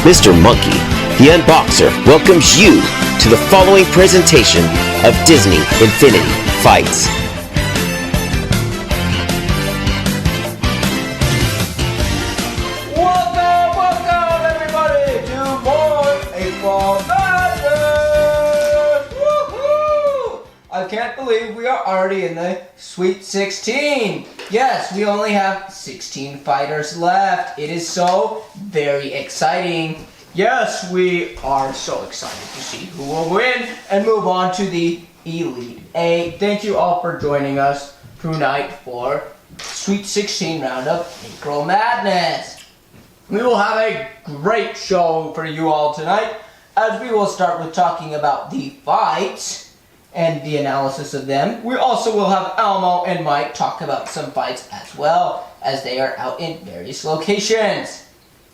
Mr. Monkey, the Unboxer, welcomes you to the following presentation of Disney Infinity Fights. Welcome everybody to more April Madness! Woohoo! I can't believe we are already in the Sweet 16. Yes, we only have 16 fighters left. It is so very exciting. Yes, we are so excited to see who will win and move on to the Elite 8. Thank you all for joining us tonight for Sweet 16 Roundup April Madness. We will have a great show for you all tonight, as we will start with talking about the fights and the analysis of them. We also will have Elmo and Mike talk about some fights as well, as they are out in various locations.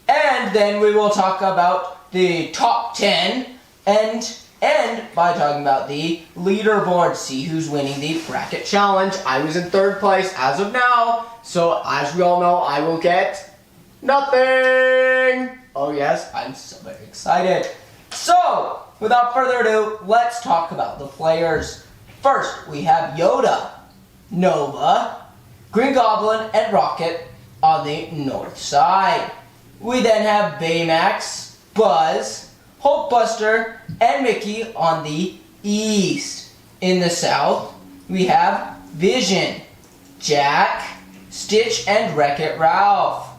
And then we will talk about the top 10 and end by talking about the leaderboard. See who's winning the bracket challenge. I was in third place as of now, so as we all know, I will get nothing. Oh yes, I'm so very excited. So, without further ado, let's talk about the players. First, we have Yoda, Nova, Green Goblin, and Rocket on the north side. We then have Baymax, Buzz, Hulkbuster, and Mickey on the east. In the south, we have Vision, Jack, Stitch, and Wreck-It Ralph.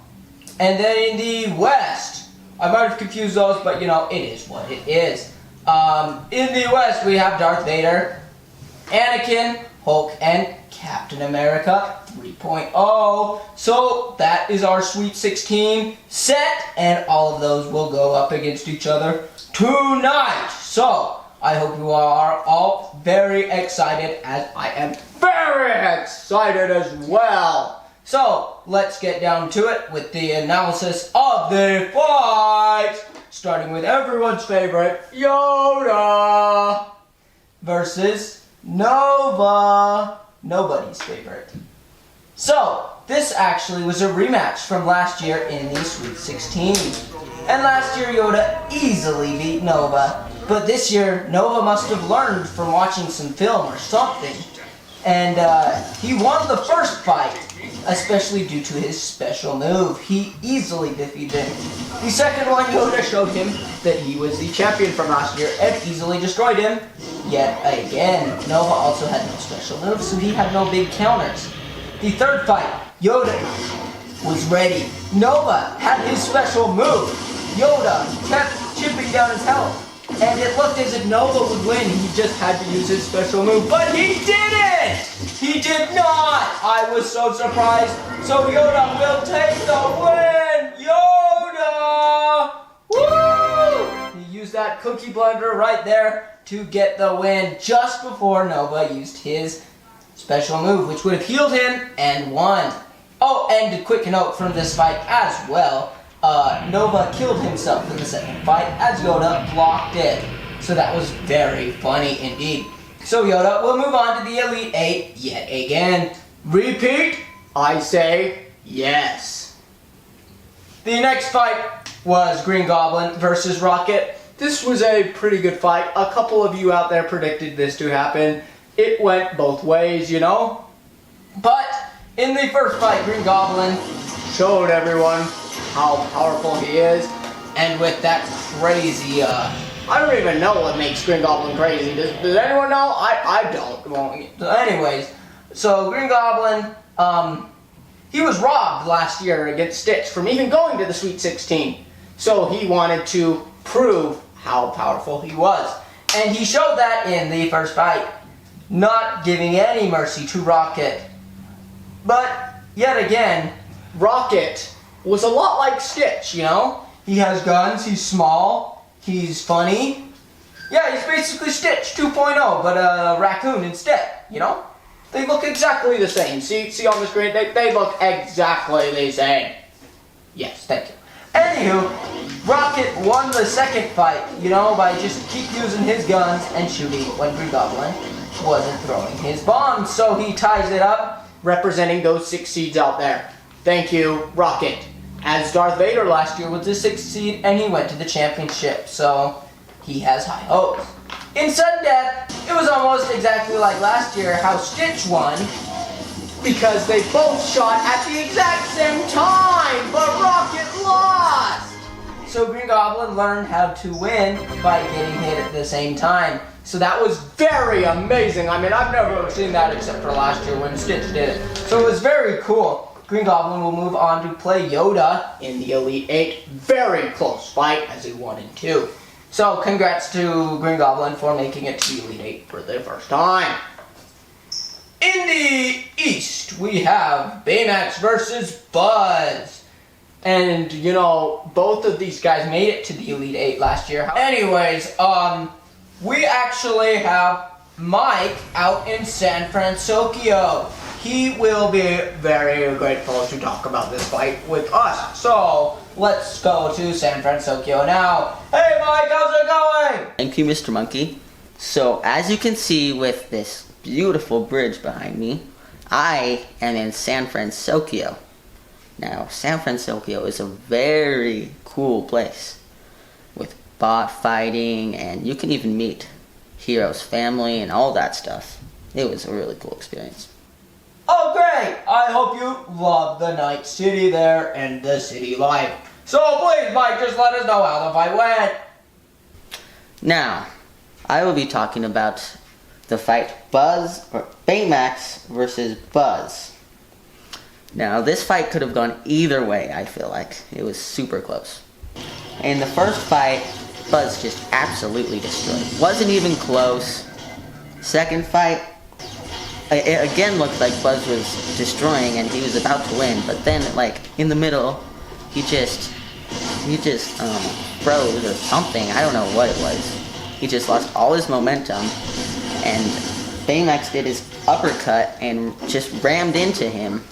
And then in the west, I might have confused those, but you know, it is what it is. In the west, we have Darth Vader, Anakin, Hulk, and Captain America 3.0. So that is our Sweet 16 set, and all of those will go up against each other tonight. So I hope you are all very excited, as I am very excited as well. So let's get down to it with the analysis of the fights, starting with everyone's favorite, Yoda versus Nova, nobody's favorite. So, this actually was a rematch from last year in the Sweet 16. And last year, Yoda easily beat Nova. But this year, Nova must have learned from watching some film or something. And he won the first fight, especially due to his special move. He easily defeated him. The second one, Yoda showed him that he was the champion from last year and easily destroyed him. Yet again, Nova also had no special moves, so he had no big counters. The third fight, Yoda was ready. Nova had his special move. Yoda kept chipping down his health, and it looked as if Nova would win. He just had to use his special move, but he didn't! He did not! I was so surprised. So Yoda will take the win! Yoda! Woo! He used that cookie blender right there to get the win just before Nova used his special move, which would have healed him and won. Oh, and a quick note from this fight as well. Nova killed himself in the second fight as Yoda blocked it. So that was very funny indeed. So Yoda will move on to the Elite 8 yet again. Repeat, I say yes. The next fight was Green Goblin versus Rocket. This was a pretty good fight. A couple of you out there predicted this to happen. It went both ways, you know. But in the first fight, Green Goblin showed everyone how powerful he is. And with that crazy, I don't even know what makes Green Goblin crazy. Does anyone know? I don't. Well, anyways, so Green Goblin, he was robbed last year against Stitch from even going to the Sweet 16. So he wanted to prove how powerful he was. And he showed that in the first fight, not giving any mercy to Rocket. But yet again, Rocket was a lot like Stitch, you know? He has guns, he's small, he's funny. Yeah, he's basically Stitch 2.0, but a raccoon instead, you know? They look exactly the same. See on the screen? They look exactly the same. Yes, thank you. Anywho, Rocket won the second fight, you know, by just keep using his guns and shooting when Green Goblin wasn't throwing his bombs. So he ties it up, representing those 6 seeds out there. Thank you, Rocket. as Darth Vader last year was the 6th seed, and he went to the championship, so he has high hopes. In sudden death, it was almost exactly like last year how Stitch won, because they both shot at the exact same time, but Rocket lost! So Green Goblin learned how to win by getting hit at the same time. So that was very amazing. I mean, I've never seen that except for last year when Stitch did it. So it was very cool. Green Goblin will move on to play Yoda in the Elite 8. Very close fight as he 1 and 2. So congrats to Green Goblin for making it to the Elite 8 for the first time. In the East, we have Baymax versus Buzz. And, you know, both of these guys made it to the Elite 8 last year. Anyways, we actually have Mike out in San Francisco. He will be very grateful to talk about this fight with us. So, let's go to San Francisco now. Hey Mike, how's it going? Thank you, Mr. Monkey. So, as you can see with this beautiful bridge behind me, I am in San Francisco. Now, San Francisco is a very cool place with bot fighting, and you can even meet Hero's family and all that stuff. It was a really cool experience. Oh great! I hope you love the Night City there and the city life. So please, Mike, just let us know how the fight went. Now, I will be talking about the fight Baymax versus Buzz. Now, this fight could have gone either way, I feel like. It was super close. In the first fight, Buzz just absolutely destroyed. Wasn't even close. Second fight, it again looked like Buzz was destroying and he was about to win, but then, like, in the middle, he just froze or something. I don't know what it was. He just lost all his momentum, and Baymax did his uppercut and just rammed into him,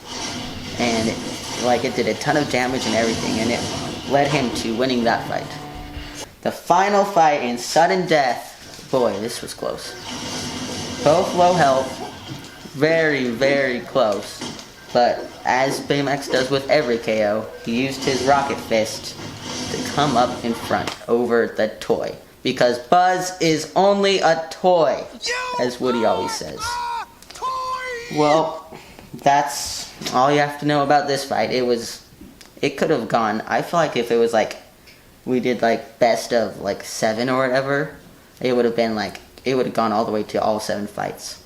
and it did a ton of damage and everything, and it led him to winning that fight. The final fight in sudden death, boy, this was close. Both low health, very, very close, but as Baymax does with every KO, he used his rocket fist to come up in front over the toy. Because Buzz is only a toy, as Woody always says. Well, that's all you have to know about this fight. It could have gone, I feel like if it was like, we did like best of like 7 or whatever, it would have gone all the way to all 7 fights.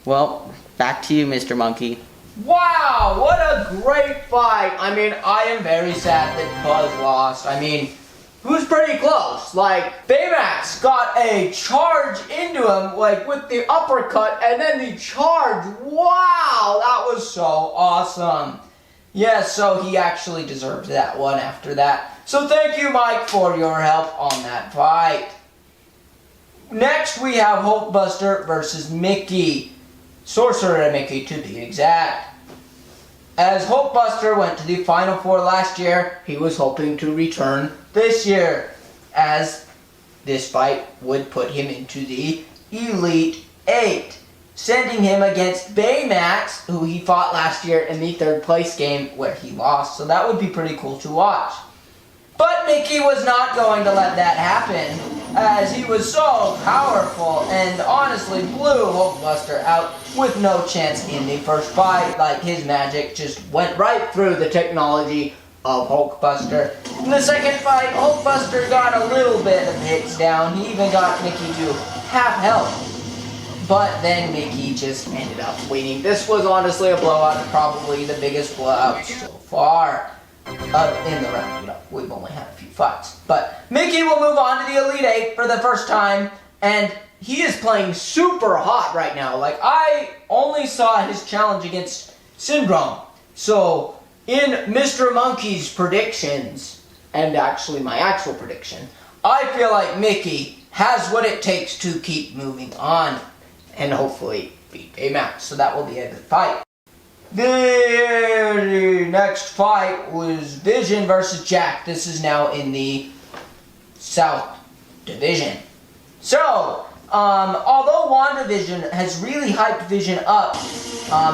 Well, back to you, Mr. Monkey. Wow, what a great fight. I mean, I am very sad that Buzz lost. I mean, it was pretty close. Like, Baymax got a charge into him, like, with the uppercut, and then the charge. Wow, that was so awesome. Yeah, so he actually deserved that one after that. So thank you, Mike, for your help on that fight. Next, we have Hulkbuster versus Mickey. Sorcerer Mickey, to be exact. As Hulkbuster went to the Final Four last year, he was hoping to return this year, as this fight would put him into the Elite 8, sending him against Baymax, who he fought last year in the 3rd place game where he lost. So that would be pretty cool to watch. But Mickey was not going to let that happen, as he was so powerful and honestly blew Hulkbuster out with no chance in the first fight. Like, his magic just went right through the technology of Hulkbuster. In the second fight, Hulkbuster got a little bit of hits down. He even got Mickey to half health. But then Mickey just ended up winning. This was honestly a blowout, probably the biggest blowout so far. In the round, you know, we've only had a few fights. But Mickey will move on to the Elite 8 for the first time, and he is playing super hot right now. Like, I only saw his challenge against Syndrome. So, in Mr. Monkey's predictions, and actually my actual prediction, I feel like Mickey has what it takes to keep moving on, and hopefully beat Baymax. So that will be a good fight. The next fight was Vision versus Jack. This is now in the South Division. So, although WandaVision has really hyped Vision up,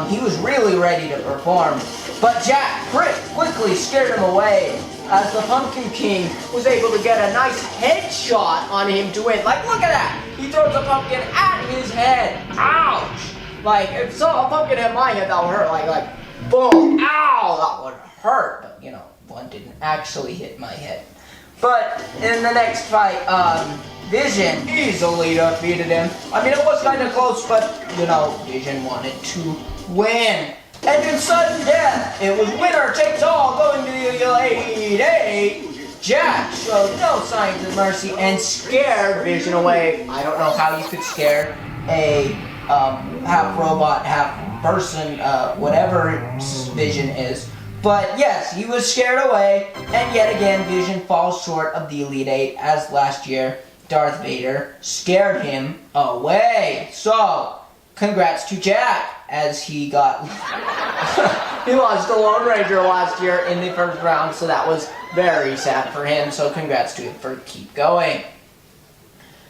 he was really ready to perform. But Jack quickly scared him away as the Pumpkin King was able to get a nice headshot on him to win. Like, look at that! He throws a pumpkin at his head. Ouch! Like, if so, a pumpkin hit my head, that would hurt. Like, boom! Ow! That would hurt. But, you know, one didn't actually hit my head. But in the next fight, Vision easily defeated him. I mean, it was kind of close, but, you know, Vision wanted to win. And in sudden death, it was winner takes all, going to the Elite 8. Jack showed no signs of mercy and scared Vision away. I don't know how you could scare a half robot, half person, whatever Vision is. But yes, he was scared away, and yet again, Vision falls short of the Elite 8, as last year, Darth Vader scared him away. So, congrats to Jack, as he got... he lost to Lone Ranger last year in the first round, so that was very sad for him, so congrats to him for keep going.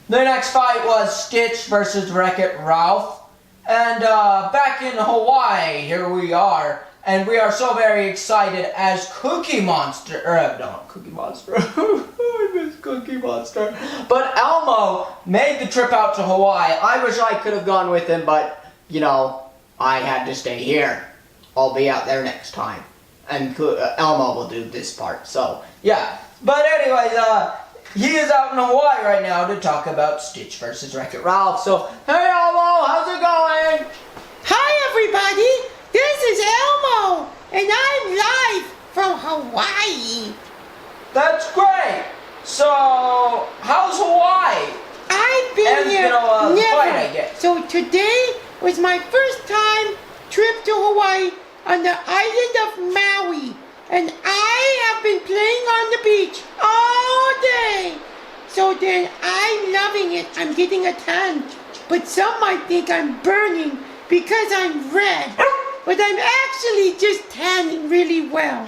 The next fight was Stitch versus Wreck-It Ralph, and back in Hawaii, here we are, and we are so very excited as Cookie Monster, not Cookie Monster, I miss Cookie Monster, but Elmo made the trip out to Hawaii. I wish I could have gone with him, but, you know, I had to stay here. I'll be out there next time. And Elmo will do this part, so, yeah. But anyways, he is out in Hawaii right now to talk about Stitch versus Wreck-It Ralph. So, hey Elmo, how's it going? Hi everybody, this is Elmo, and I'm live from Hawaii. That's great. So, how's Hawaii? I've been And, here you know, the fight, I never. guess. So today was my first time trip to Hawaii on the island of Maui, and I have been playing on the beach all day. So then I'm loving it. I'm getting a tan, but some might think I'm burning because I'm red, but I'm actually just tanning really well.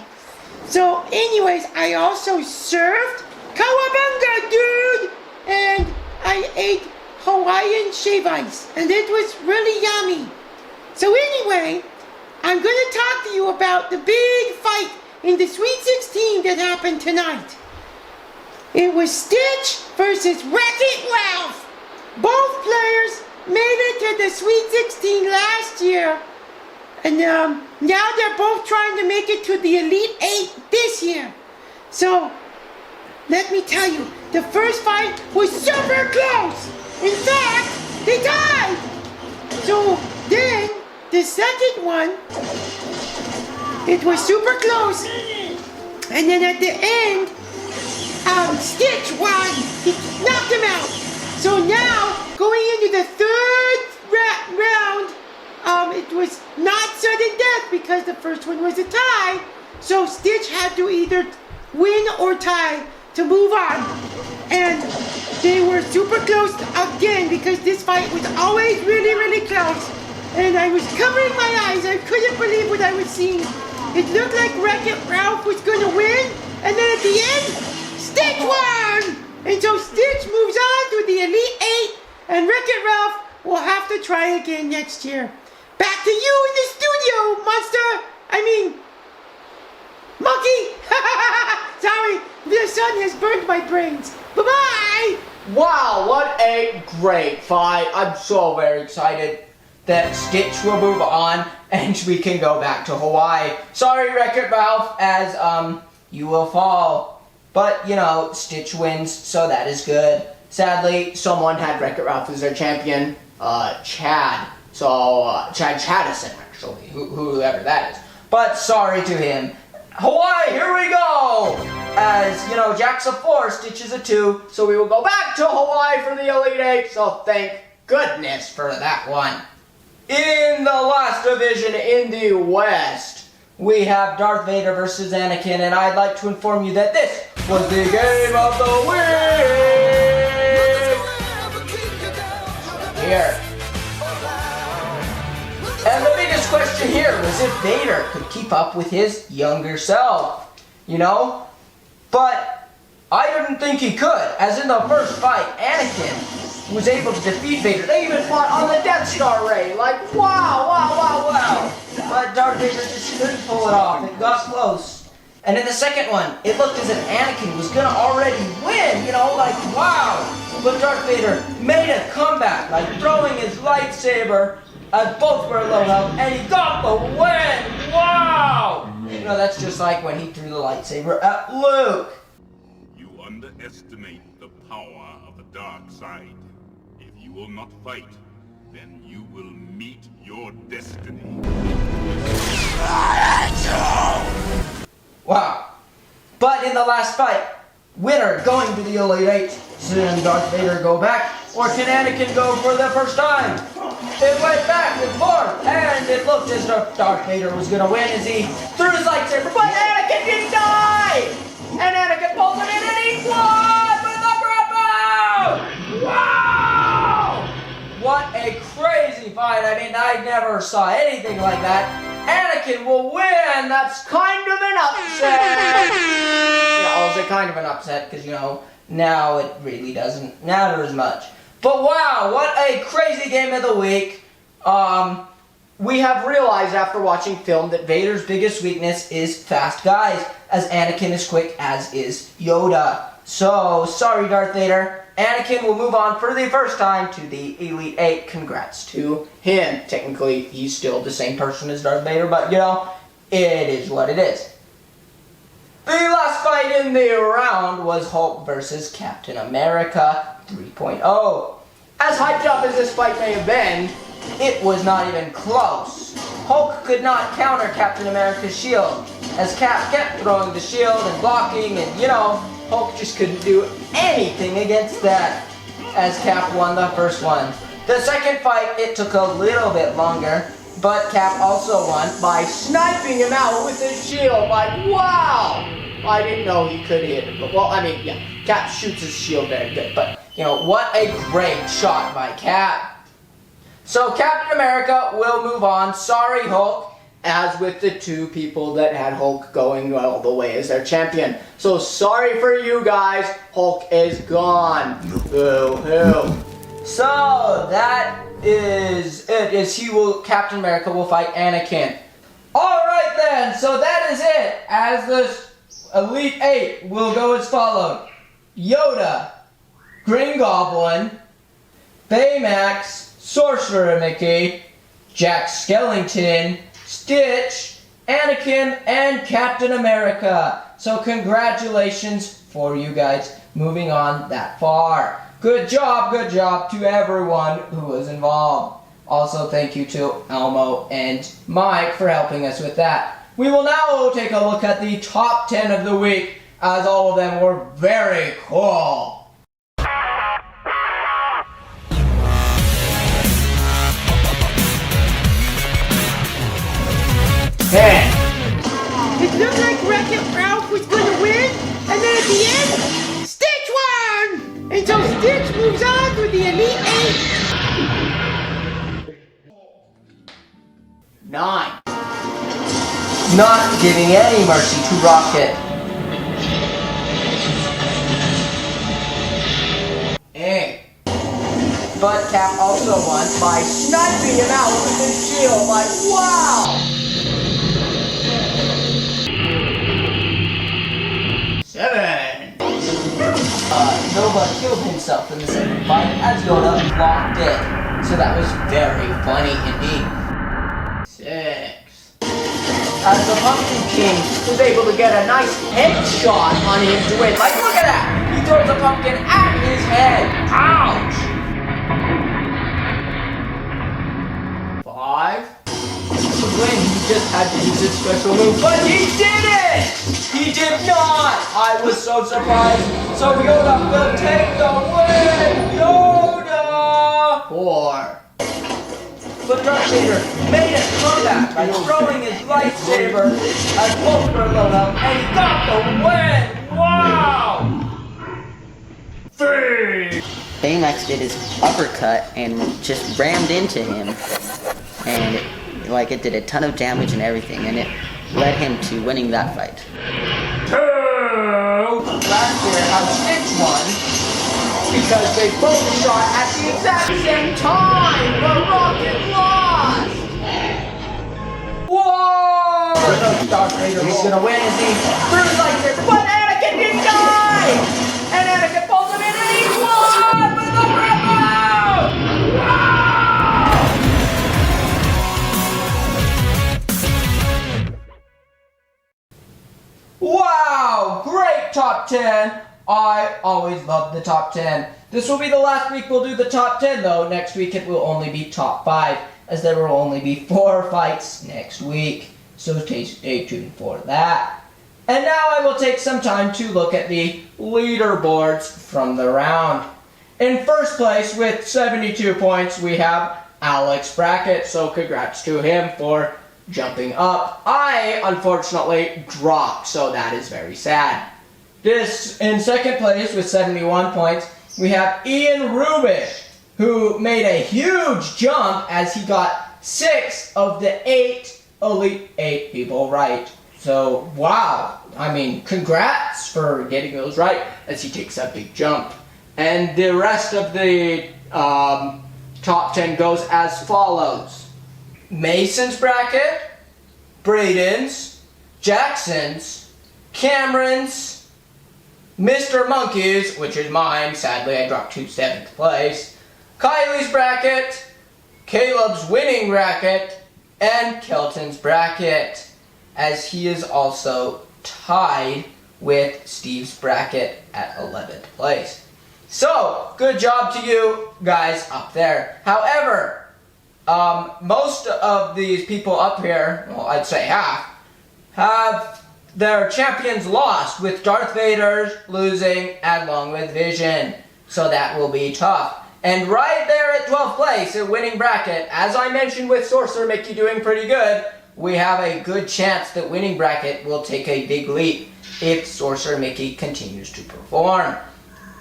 So anyways, I also surfed, Kawabunga dude, and I ate Hawaiian shave ice, and it was really yummy. So anyway, I'm going to talk to you about the big fight in the Sweet 16 that happened tonight. It was Stitch versus Wreck-It Ralph. Both players made it to the Sweet 16 last year, and now they're both trying to make it to the Elite 8 this year. So, let me tell you, the first fight was super close. In fact, they tied. So then, the second one, it was super close. And then at the end, Stitch won. He knocked him out. So now, going into the third round, it was not sudden death because the first one was a tie. So Stitch had to either win or tie to move on. And they were super close again because this fight was always really, really close. And I was covering my eyes. I couldn't believe what I was seeing. It looked like Wreck-It Ralph was going to win. And then at the end, Stitch won. And so Stitch moves on to the Elite 8. And Wreck-It Ralph will have to try again next year. Back to you in the studio, monster. Monkey. Sorry, the sun has burned my brains. Bye-bye. Wow, what a great fight. I'm so very excited that Stitch will move on and we can go back to Hawaii. Sorry, Wreck-It Ralph, as you will fall. But, you know, Stitch wins, so that is good. Sadly, someone had Wreck-It Ralph as their champion, Chad. So, Chad Chaddison, actually, whoever that is. But sorry to him. Hawaii, here we go! As, you know, Jack's a 4, Stitch is a 2, so we will go back to Hawaii for the Elite 8, so thank goodness for that one. In the last division in the West, we have Darth Vader versus Anakin, and I'd like to inform you that this was the game of the week! Here. And the biggest question here was if Vader could keep up with his younger self, you know? But I didn't think he could, as in the first fight, Anakin was able to defeat Vader. They even fought on the Death Star Ray. Like, wow. But but Darth Vader just couldn't pull it off. It got close. And in the second one, it looked as if Anakin was gonna already win, you know, like, wow. But Darth Vader made a comeback, like throwing his lightsaber as both were low health, and he got the win! Wow! You know, that's just like when he threw the lightsaber at Luke. You underestimate the power of the dark side. If you will not fight, then you will meet your destiny. Wow. But in the last fight, winner going to the Elite Eight. Can Darth Vader go back, or can Anakin go for the first time? It went back and forth, and it looked as if Darth Vader was gonna win as he threw his lightsaber, but Anakin didn't die! And Anakin pulled him in and he won with the grab out! Wow! What a crazy fight. I mean, I never saw anything like that. Anakin will win! That's kind of an upset! Yeah, I'll say kind of an upset, because, you know, now it really doesn't matter as much. But wow, what a crazy game of the week. We have realized after watching film that Vader's biggest weakness is fast guys, as Anakin is quick, as is Yoda. So, sorry Darth Vader. Anakin will move on for the first time to the Elite Eight. Congrats to him. Technically, he's still the same person as Darth Vader, but you know, it is what it is. The last fight in the round was Hulk versus Captain America 3.0. As hyped up as this fight may have been, it was not even close. Hulk could not counter Captain America's shield, as Cap kept throwing the shield and blocking, and you know, Hulk just couldn't do anything against that, as Cap won the first one. The second fight, it took a little bit longer, but Cap also won by sniping him out with his shield. Like, wow! I didn't know he could hit him, but well, I mean, yeah, Cap shoots his shield very good, but you know, what a great shot by Cap. So Captain America will move on. Sorry, Hulk. As with the two people that had Hulk going all the way as their champion. So sorry for you guys. Hulk is gone. Boo-hoo. So that is it. Captain America will fight Anakin. Alright then, so that is it. As the Elite Eight will go as followed. Yoda, Green Goblin, Baymax, Sorcerer Mickey, Skellington, Stitch, Anakin, and Captain America. So congratulations for you guys moving on that far. Good job to everyone who was involved. Also thank you to Elmo and Mike for helping us with that. We will now take a look at the top 10 of the week, as all of them were very cool. 10. It looked like Wreck-It Ralph was gonna win, and then at the end, Stitch won! And so Stitch moves on to the Elite Eight. 9. Not giving any mercy to Rocket. 8. But Cap also won by sniping him out with his shield. Like, wow! 7. Nova killed himself in the second fight as Yoda blocked it. So that was very funny indeed. 6. As the Pumpkin King was able to get a nice headshot on him to win. Like, look at that! He throws a pumpkin at his head. Ouch! 5. To win, he just had to use his special move, but he did it! He did not! I was so surprised. So Yoda will take the win! Yoda! 4. But Darth Vader made a comeback by throwing his lightsaber as both were low health, and he got the win! Wow! 3. Baymax did his uppercut and just rammed into him, and it did a ton of damage and everything, and it led him to winning that fight. 2. Last year, how Stitch won because they both shot at the exact same time, but Rocket lost. What? Darth Vader is gonna win, is he? Through Lightyear, but Anakin didn't die! And Anakin pulls him in and he won with the Rebel! Wow! Great top 10! I always love the top 10. This will be the last week we'll do the top 10 though. Next week it will only be top 5, as there will only be 4 fights next week. So stay tuned for that. And now I will take some time to look at the leaderboards from the round. In first place with 72 points we have Alek's bracket, so congrats to him for jumping up. I unfortunately dropped, so that is very sad. This in second place with 71 points we have Ruebush, who made a huge jump as he got 6 of the 8 Elite 8 people right. So, wow. I mean, congrats for getting those right as he takes a big jump. And the rest of the top 10 goes as follows. Mason's bracket, Brayden's, Jaxson's, Cameron's, Mr. Monkey's, which is mine, sadly I dropped to 7th place, Kylie's bracket, Caleb's winning bracket, and Kelton's bracket, as he is also tied with Steve's bracket at 11th place. So, good job to you guys up there. However, most of these people up here, well, I'd say half, have their champions lost, with Darth Vader losing along with Vision. So that will be tough. And right there at 12th place in winning bracket, as I mentioned with Sorcerer Mickey doing pretty good, we have a good chance that winning bracket will take a big leap if Sorcerer Mickey continues to perform.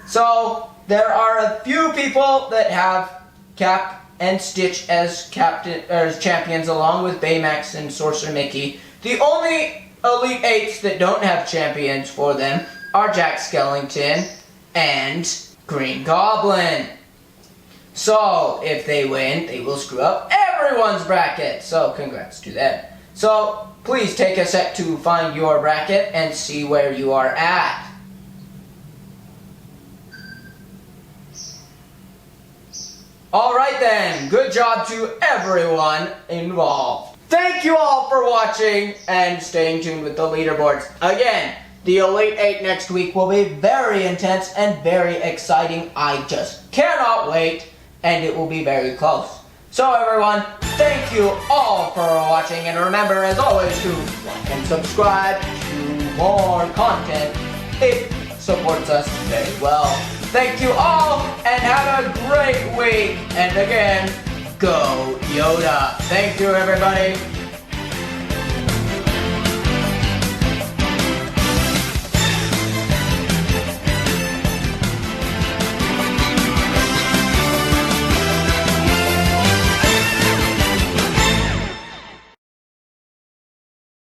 So there are a few people that have Cap and Stitch as champions along with Baymax and Sorcerer Mickey. The only Elite 8s that don't have champions for them are Skellington and Green Goblin. So, if they win, they will screw up everyone's bracket. So, congrats to them. So, please take a sec to find your bracket and see where you are at. Alright then, good job to everyone involved. Thank you all for watching and staying tuned with the leaderboards. Again, the Elite 8 next week will be very intense and very exciting. I just cannot wait, and it will be very close. So everyone, thank you all for watching, and remember as always to like and subscribe to more content. It supports us very well. Thank you all, and have a great week. And again, go Yoda. Thank you, everybody.